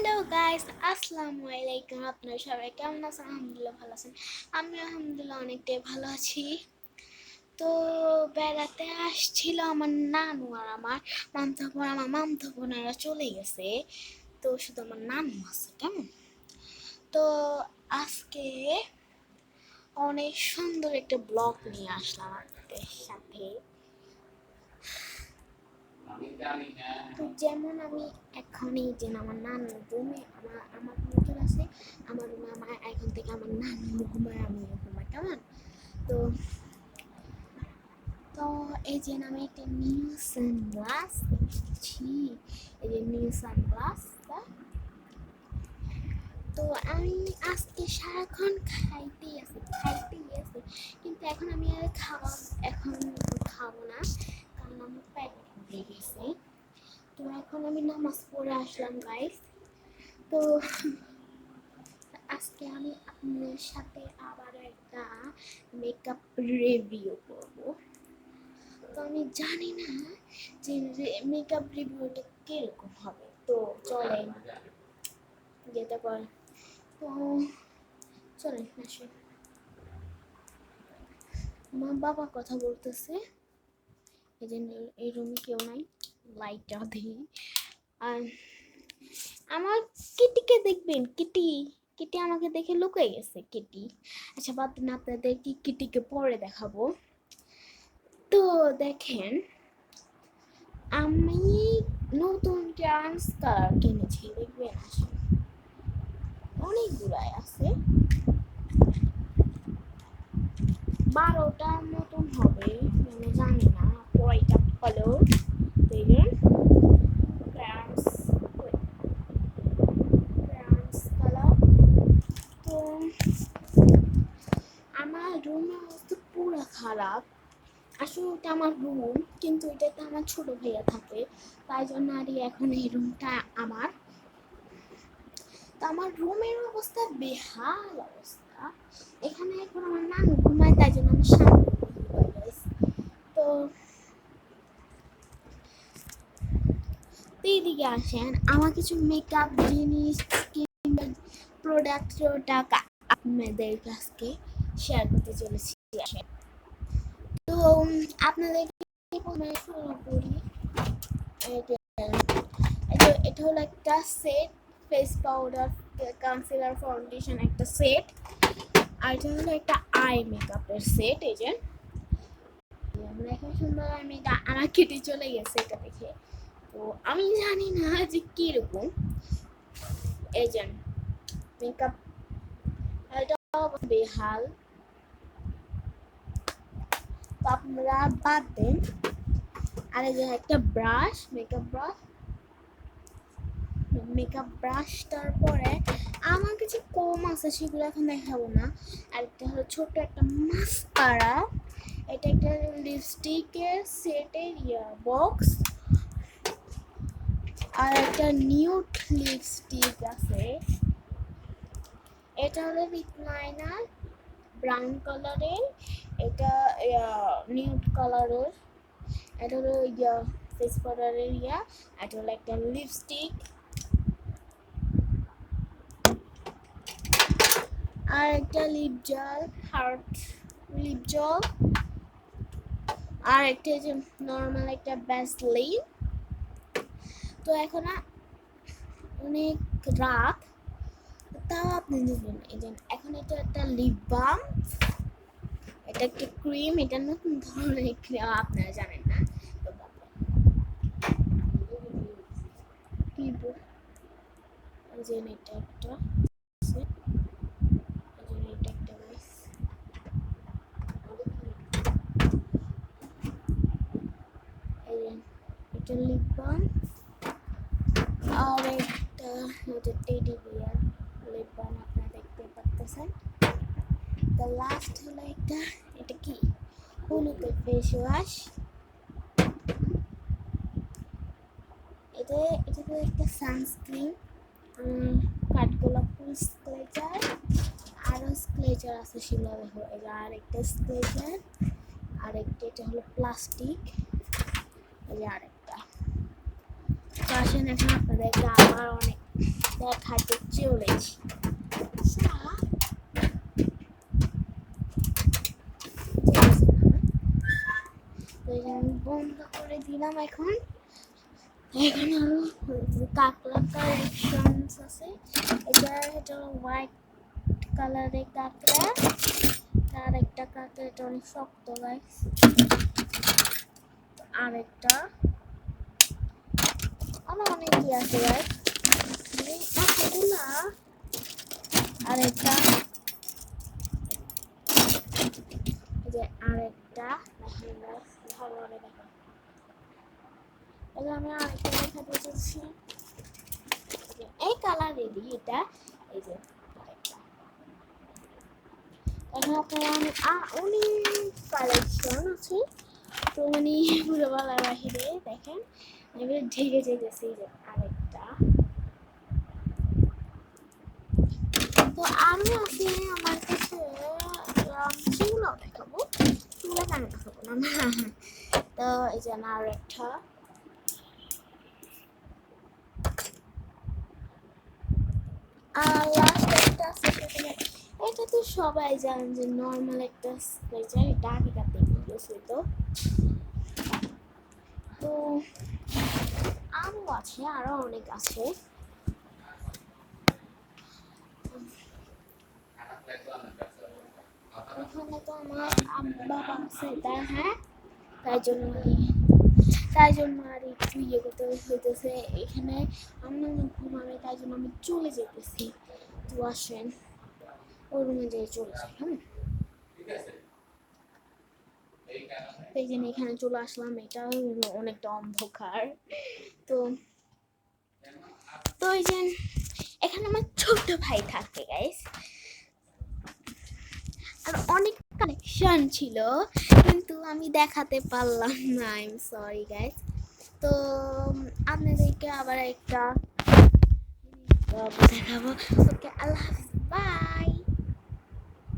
Hello guys, আসসালামু আলাইকুম। আপনারা সবাই কেমন আছেন? আলহামদুলিল্লাহ ভালো আছেন। আমি আলহামদুলিল্লাহ অনেকটাই ভালো আছি। তো বেড়াতে আসছিল আমার নানু আর আমার মামতো বোনেরা চলে গেছে। তো শুধু আমার নানু আছে, কেমন? তো আজকে অনেক সুন্দর একটা ব্লগ নিয়ে আসলাম আপনাদের সাথে। তো যেমন আমি এখন এই যে আমার নানুর রুমে আমার নতুন আছে, আমার রুমে আমার এখন থেকে আমার নানু ঘুমায়, আমিও ঘুমাই, কেমন? তো তো এই যে আমি একটা নিউ সানগ্লাস দেখছি, এই যে নিউ সানগ্লাসটা। তো আমি আজকে সারাক্ষণ খাইতেই আছি, কিন্তু এখন আমি আর খাবো না, কারণ আমার পেট ভরে গেছে। তো এখন আমি নামাজ পড়ে আসলাম গাইস। তো আজকে আমি আপনাদের সাথে আবার একটা মেকআপ রিভিউ করব। তো আমি জানি না যে মেকআপ রিভিউটা কিরকম হবে, তো চলেন যেতে পার। তো চলেন আসেন। মা বাবা কথা বলতেছে, এই জন্য এই রুমে কেউ নাই, লাইটটা দিই। আর আমার কিটিকে দেখবেন, কিটি কিটি আমাকে দেখে লুকিয়ে গেছে কিটি। আচ্ছা বাদ দিন, আপনাদের কিটিকে পরে দেখাবো। তো দেখেন, আমি নতুন ট্রান্স কালার কিনেছি, দেখবেন আসেন, অনেকগুলাই আছে, 12টার মতন হবে, মানে জানি না কয়টা কালার। দেখেন ট্রান্স কালার। তো আমার রুমের অবস্থা পুরো খারাপ। আসলে ওটা আমার রুম, কিন্তু এটাতে আমার ছোট ভাইয়া থাকে, তাই জন্য আর এখন এই রুমটা আমার। তো আমার রুমের অবস্থা বেহাল অবস্থা। এখানে এখন আমার নানু ঘুমায়, তাই জন্য আমি সামনে তো এইদিকে আসেন, আমার কিছু মেকআপ জিনিস কিংবা প্রোডাক্ট টাকা আপনাদের কাছকে শেয়ার করতে চলেছি। আসেন, তো আপনাদের শুরু করি। এটা হলো একটা set, face powder, concealer, foundation একটা সেট। আর এটা হলো একটা আই মেকআপের সেট। এই যে আমরা এখন সুন্দর আমার কেটে চলে গেছে এটা দেখে। তো আমি জানি না যে কিরকম এই যে মেকআপ, এটা বেহাল। তো আপনারা বাদ দেন। আর এই যে একটা ব্রাশ, মেকআপ ব্রাশ। তারপরে আমার কিছু কম আছে, সেগুলো এখন দেখাবো না। আর একটা হলো ছোট একটা মাস্কারা, এটা একটা লিপস্টিকের সেটের বক্স। আর একটা নিউড লিপস্টিক আছে, এটা হলো লিপ লাইনার ব্রাউন কালারের, এটা নিউড কালারের। এটা হলো ফেস পাউডারের এটা হলো একটা লিপস্টিক। আর একটা lip gel, heart lip gel. আর একটা যে নর্মাল একটা ভ্যাসলিন। তো এখন অনেক রাত, তাও আপনি নেবেন। এই যে এখন এটা একটা লিপ বাম, এটা একটা ক্রিম, এটা নতুন ধরনের ক্রিম, আপনারা জানেন না। এই যে এটা একটা এটা লিপ বাম। আর একটা টেডি বিয়ার লিপ বাম, আপনারা দেখতে পাচ্ছেন। দ্য লাস্ট হলো এটা কি হলুদের ফেস ওয়াশ। এটা তো একটা সানস্ক্রিন, কাঠগোলাপ ফুল স্ক্লেচার, আরও স্ক্লেচার আছে সেগুলো দেখো। এটা আর একটা স্ক্লেচার, আরেকটা এটা হলো প্লাস্টিক, এই যে আরেকটা। তো আসেন এখন আপনাদেরকে আবার অনেক দেখাতে চলেছি। আচ্ছা, তো এই যে আমি বন্ধ করে দিলাম এখন। এখন আরো কাঁকড়া কালেকশনস আছে। এটা হলো হোয়াইট কালারের কাঁকড়া, আর একটা কাঁকড়া, এটা অনেক শক্ত গাইস। আরেকটা আমার অনেকই আছে গাইস, এতগুলা। আরেকটা, এই যে আরেকটা, দেখেন গাইস, ভালো করে দেখেন। এবার আমি আরেকটা দেখাতে চাচ্ছি, এই কালারেরই এটা, এই যে আরেকটা। এখন আপনারা অনেক কালেকশন আছে, তো মানে পুরো বলার বাহিরে। দেখেন এবার ঢেকে যেতেছে, এই যে আরেকটা। তো আরো আছে আমার কাছে, সেগুলো দেখাবো, সেগুলো কেন দেখাবো না। তো এই যে আরেকটা, আর লাস্ট একটা আছে, এটা তো সবাই জানেন যে নর্মাল একটা স্কেচার, এটা আগেকার ভিডিওস হইতো। তো আরও আছে, আরো অনেক আছে। এখানে তো আমার বাবা আছে, তাই হ্যাঁ, তাই জন্য আর একটু ইয়ে করতে হইতেছে। এখানে আমরা ঘুমাবে, তাই জন্য আমি চলে যেতেছি। তো আসেন ওই রুমে যেয়ে চলে যাই। এই জন্য এখানে চলে আসলাম, এটা অনেকটা অন্ধকার। তো তো এই যে এখানে আমার ছোট ভাই থাকে গাইস, আর অনেক কালেকশন ছিল, কিন্তু আমি দেখাতে পারলাম না, আই এম সরি গাইস। তো আপনাদেরকে আবার একটা দেখাবো। ওকে, আল্লাহ হাফিজ, বাই।